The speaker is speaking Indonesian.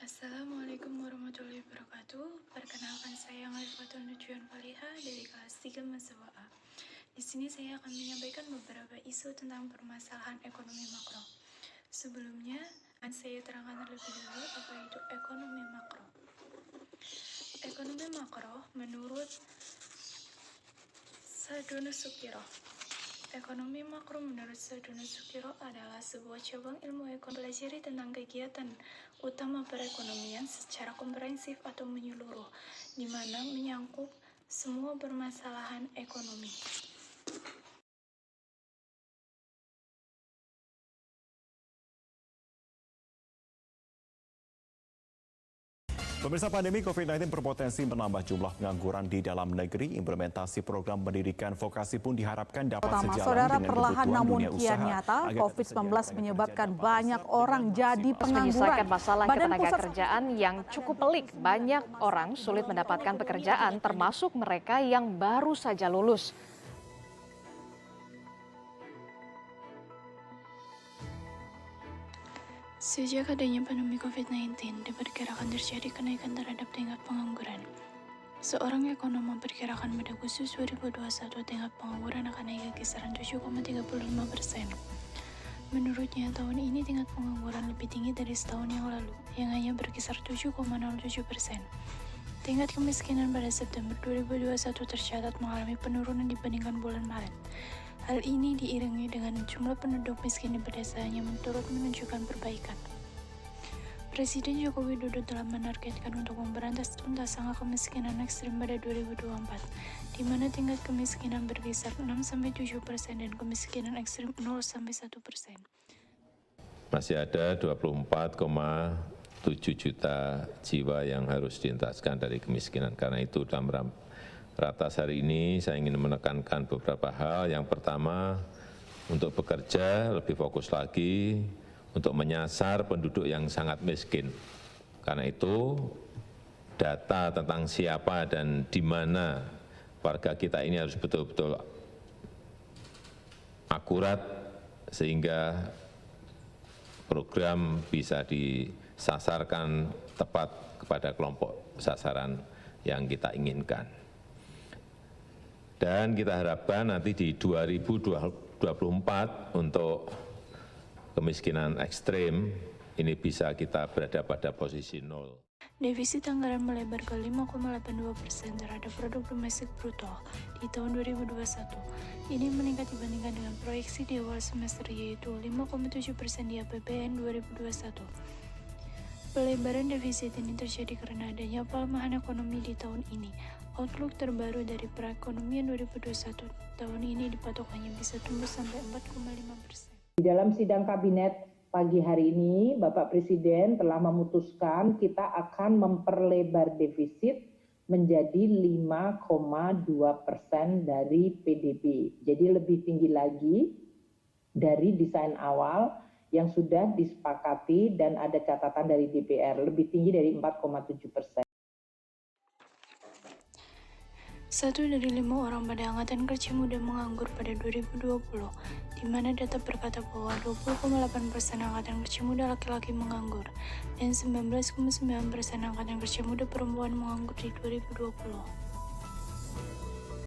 Assalamualaikum warahmatullahi wabarakatuh. Perkenalkan, saya Ngalifatul Nujuan Faliha dari kelas 3 Mahasiswa A. Di sini saya akan menyampaikan beberapa isu tentang permasalahan ekonomi makro. Sebelumnya, akan saya terangkan terlebih dahulu apa itu ekonomi makro. Ekonomi makro menurut Sadono Sukiro. Ekonomi makro menurut Sadono Sukiro adalah sebuah cabang ilmu ekonomi pelajari tentang kegiatan utama perekonomian secara komprehensif atau menyeluruh, di mana menyangkut semua permasalahan ekonomi. Pemirsa, pandemi COVID-19 berpotensi menambah jumlah pengangguran di dalam negeri. Implementasi program pendidikan vokasi pun diharapkan dapat sejalan dengan perlahan kebutuhan namun dunia kian usaha. nyata, COVID-19 menyebabkan banyak orang jadi pengangguran. Menyisakan masalah ketenagakerjaan yang cukup pelik. Banyak orang sulit mendapatkan pekerjaan, termasuk mereka yang baru saja lulus. Sejak adanya pandemi COVID-19, diperkirakan terjadi kenaikan terhadap tingkat pengangguran. Seorang ekonom memperkirakan pada Agustus 2021 tingkat pengangguran akan naik ke kisaran 7,35%. Menurutnya, tahun ini tingkat pengangguran lebih tinggi dari setahun yang lalu, yang hanya berkisar 7,07%. Tingkat kemiskinan pada September 2021 tercatat mengalami penurunan dibandingkan bulan Maret. Hal ini diiringi dengan jumlah penduduk miskin di pedesaan yang turut menunjukkan perbaikan. Presiden Joko Widodo telah menargetkan untuk memberantas tuntas angka kemiskinan ekstrim pada 2024, di mana tingkat kemiskinan berkisar 6-7% dan kemiskinan ekstrim 0-1%. Masih ada 24,7 juta jiwa yang harus dientaskan dari kemiskinan. Karena itu dalam ratas hari ini saya ingin menekankan beberapa hal. Yang pertama, untuk bekerja lebih fokus lagi untuk menyasar penduduk yang sangat miskin. Karena itu data tentang siapa dan di mana warga kita ini harus betul-betul akurat sehingga program bisa disasarkan tepat kepada kelompok sasaran yang kita inginkan. Dan kita harapkan nanti di 2024 untuk kemiskinan ekstrim ini bisa kita berada pada posisi 0. Defisit anggaran melebar ke 5,82% terhadap produk domestik bruto di tahun 2021. Ini meningkat dibandingkan dengan proyeksi di awal semester, yaitu 5,7% di APBN 2021. Pelebaran defisit ini terjadi karena adanya pelemahan ekonomi di tahun ini. Outlook terbaru dari perekonomian 2021 tahun ini dipatok hanya bisa tumbuh sampai 4,5%. Di dalam sidang kabinet pagi hari ini, Bapak Presiden telah memutuskan kita akan memperlebar defisit menjadi 5,2% dari PDB. Jadi lebih tinggi lagi dari desain awal yang sudah disepakati dan ada catatan dari DPR, lebih tinggi dari 4,7%. 1 dari 5 orang pada angkatan kerja muda menganggur pada 2020, di mana data berkata bahwa 20,8% angkatan kerja muda laki-laki menganggur, dan 19,9% angkatan kerja muda perempuan menganggur di 2020.